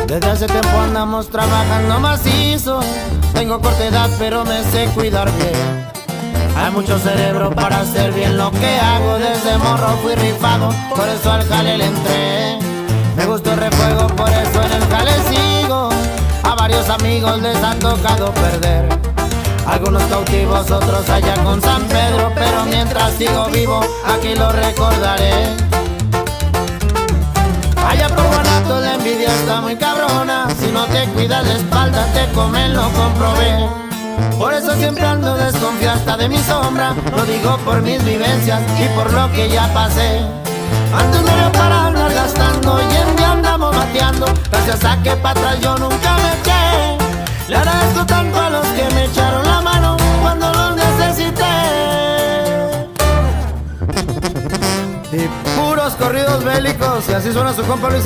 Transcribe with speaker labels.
Speaker 1: Desde hace tiempo andamos trabajando macizo. Tengo corta edad pero me sé cuidar bien. Hay mucho cerebro para hacer bien lo que hago. Desde morro fui rifado, por eso al jale le entré. Me gustó el refuego, por eso en el jale sigo. A varios amigos les ha tocado perder. Algunos cautivos, otros allá con San Pedro. Pero mientras sigo vivo, aquí lo recordaré. Allá por Guanatos la envidia está muy cabrona. Si no te cuidas la espalda te comen, lo comprobé. Por eso siempre ando desconfiado hasta de mi sombra. Lo digo por mis vivencias y por lo que ya pasé. Antes no había para andar gastando, hoy en día andamos bateando. Gracias a que para atrás yo nunca me eché. Le agradezco tanto a los que me echaron la mano cuando los necesité. Y puros corridos bélicos, y así suena su compa Luis.